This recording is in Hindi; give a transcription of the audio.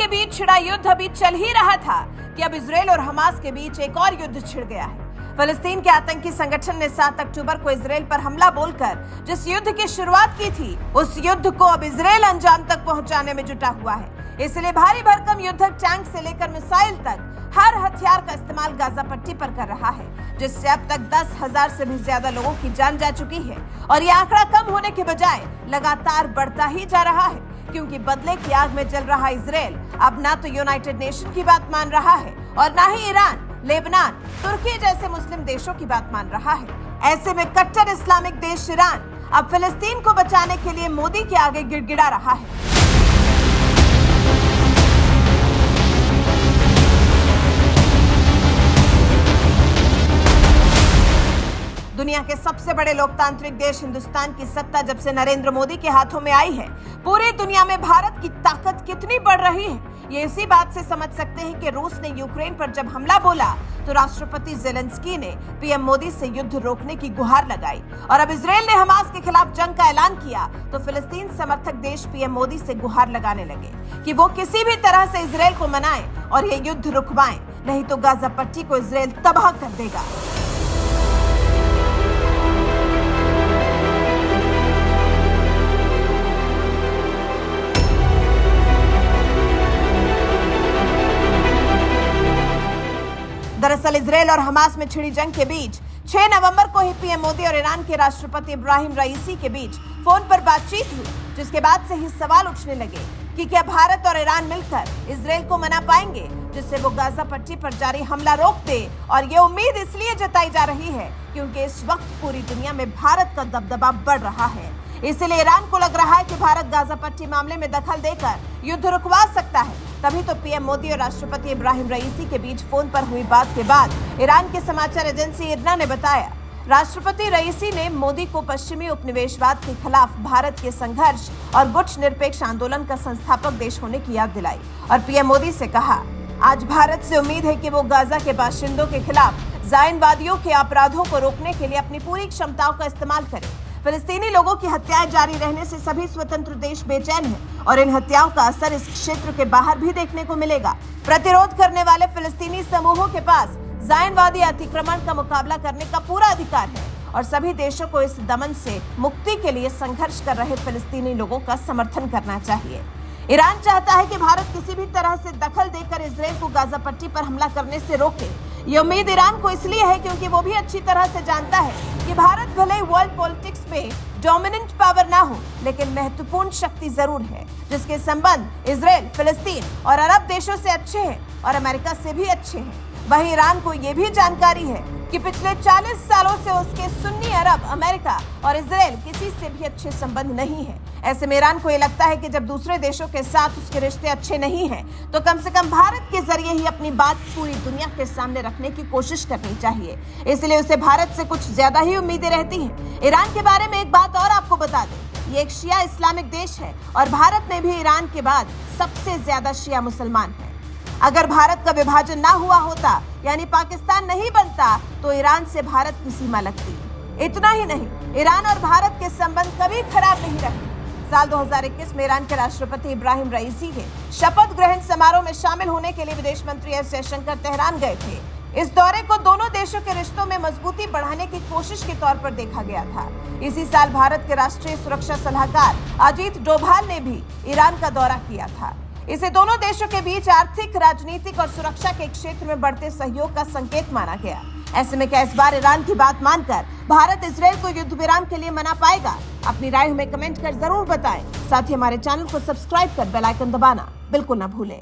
के बीच छिड़ा युद्ध अभी चल ही रहा था कि अब इजराइल और हमास के बीच एक और युद्ध छिड़ गया है। फिलिस्तीन के आतंकी संगठन ने 7 अक्टूबर को इजराइल पर हमला बोलकर जिस युद्ध की शुरुआत की थी, उस युद्ध को अब इजराइल अंजाम तक पहुंचाने में जुटा हुआ है। इसलिए भारी भरकम युद्धक टैंक से लेकर मिसाइल तक हर हथियार का इस्तेमाल गाजा पट्टी पर कर रहा है, जिससे अब तक 10,000 से भी ज्यादा लोगों की जान जा चुकी है। और ये आंकड़ा कम होने के बजाय लगातार बढ़ता ही जा रहा है, क्योंकि बदले की आग में जल रहा इजराइल अब ना तो यूनाइटेड नेशन की बात मान रहा है और ना ही ईरान, लेबनान, तुर्की जैसे मुस्लिम देशों की बात मान रहा है। ऐसे में कट्टर इस्लामिक देश ईरान अब फिलिस्तीन को बचाने के लिए मोदी के आगे गिड़गिड़ा रहा है। दुनिया के सबसे बड़े लोकतांत्रिक देश हिंदुस्तान की सत्ता जब से नरेंद्र मोदी के हाथों में आई है, पूरी दुनिया में भारत की ताकत कितनी बढ़ रही है, ये इसी बात से समझ सकते हैं कि रूस ने यूक्रेन पर जब हमला बोला तो राष्ट्रपति जेलेंस्की ने पीएम मोदी से युद्ध रोकने की गुहार लगाई। और अब इजराइल ने हमास के खिलाफ जंग का ऐलान किया तो फिलिस्तीन समर्थक देश पीएम मोदी से गुहार लगाने लगे कि वो किसी भी तरह से इजराइल को मनाएं और ये युद्ध रुकवाएं, नहीं तो गाजा पट्टी को इजराइल तबाह कर देगा। दरअसल इजराइल और हमास में छिड़ी जंग के बीच 6 नवंबर को ही पीएम मोदी और ईरान के राष्ट्रपति इब्राहिम रईसी के बीच फोन पर बातचीत हुई, जिसके बाद से ही सवाल उठने लगे कि क्या भारत और ईरान मिलकर इजराइल को मना पाएंगे, जिससे वो गाजा पट्टी पर जारी हमला रोक दे। और ये उम्मीद इसलिए जताई जा रही है क्योंकि इस वक्त पूरी दुनिया में भारत का दबदबा बढ़ रहा है। इसलिए ईरान को लग रहा है कि भारत गाजा पट्टी मामले में दखल देकर युद्ध रुकवा सकता है। तभी तो पीएम मोदी और राष्ट्रपति इब्राहिम रईसी के बीच फोन पर हुई बात के बाद ईरान की समाचार एजेंसी इरना ने बताया, राष्ट्रपति रईसी ने मोदी को पश्चिमी उपनिवेशवाद के खिलाफ भारत के संघर्ष और गुट निरपेक्ष आंदोलन का संस्थापक देश होने की याद दिलाई। और पीएम मोदी से कहा, आज भारत से उम्मीद है कि वो गाजा के बाशिंदों के खिलाफ जायनवादियों के अपराधों को रोकने के लिए अपनी पूरी क्षमताओं का इस्तेमाल करे। फिलिस्तीनी लोगों की हत्याएं जारी रहने से सभी स्वतंत्र देश बेचैन हैं और इन हत्याओं का असर इस क्षेत्र के बाहर भी देखने को मिलेगा। प्रतिरोध करने वाले फिलिस्तीनी समूहों के पास जायनवादी अतिक्रमण का मुकाबला करने का पूरा अधिकार है और सभी देशों को इस दमन से मुक्ति के लिए संघर्ष कर रहे फिलिस्तीनी लोगों का समर्थन करना चाहिए। ईरान चाहता है कि भारत किसी भी तरह से दखल देकर इजराइल को गाजा पट्टी पर हमला करने से रोके। ये उम्मीद ईरान को इसलिए है क्योंकि वो भी अच्छी तरह से जानता है कि भारत भले ही वर्ल्ड पॉलिटिक्स में डोमिनेंट पावर ना हो, लेकिन महत्वपूर्ण शक्ति जरूर है, जिसके संबंध इजराइल, फिलिस्तीन और अरब देशों से अच्छे हैं और अमेरिका से भी अच्छे हैं। वहीं ईरान को ये भी जानकारी है कि पिछले 40 सालों से उसके सुन्नी अरब, अमेरिका और इजराइल किसी से भी अच्छे संबंध नहीं है। ऐसे में ईरान को ये लगता है कि जब दूसरे देशों के साथ उसके रिश्ते अच्छे नहीं हैं, तो कम से कम भारत के जरिए ही अपनी बात पूरी दुनिया के सामने रखने की कोशिश करनी चाहिए। इसलिए उसे भारत से कुछ ज्यादा ही उम्मीदें रहती हैं। ईरान के बारे में एक बात और आपको बता दें, ये एक शिया इस्लामिक देश है और भारत में भी ईरान के बाद सबसे ज्यादा शिया मुसलमान है। अगर भारत का विभाजन ना हुआ होता, यानी पाकिस्तान नहीं बनता, तो ईरान से भारत की सीमा लगती। इतना ही नहीं, ईरान और भारत के संबंध कभी खराब नहीं रहे। साल 2021 में ईरान के राष्ट्रपति इब्राहिम रईसी के शपथ ग्रहण समारोह में शामिल होने के लिए विदेश मंत्री एस जयशंकर तेहरान गए थे। इस दौरे को दोनों देशों के रिश्तों में मजबूती बढ़ाने की कोशिश के तौर पर देखा गया था। इसी साल भारत के राष्ट्रीय सुरक्षा सलाहकार अजीत डोभाल ने भी ईरान का दौरा किया था। इसे दोनों देशों के बीच आर्थिक, राजनीतिक और सुरक्षा के क्षेत्र में बढ़ते सहयोग का संकेत माना गया। ऐसे में क्या इस बार ईरान की बात मानकर भारत इजराइल को युद्ध विराम के लिए मना पाएगा? अपनी राय हमें कमेंट कर जरूर बताएं। साथ ही हमारे चैनल को सब्सक्राइब कर बेल आइकन दबाना बिल्कुल न भूलें।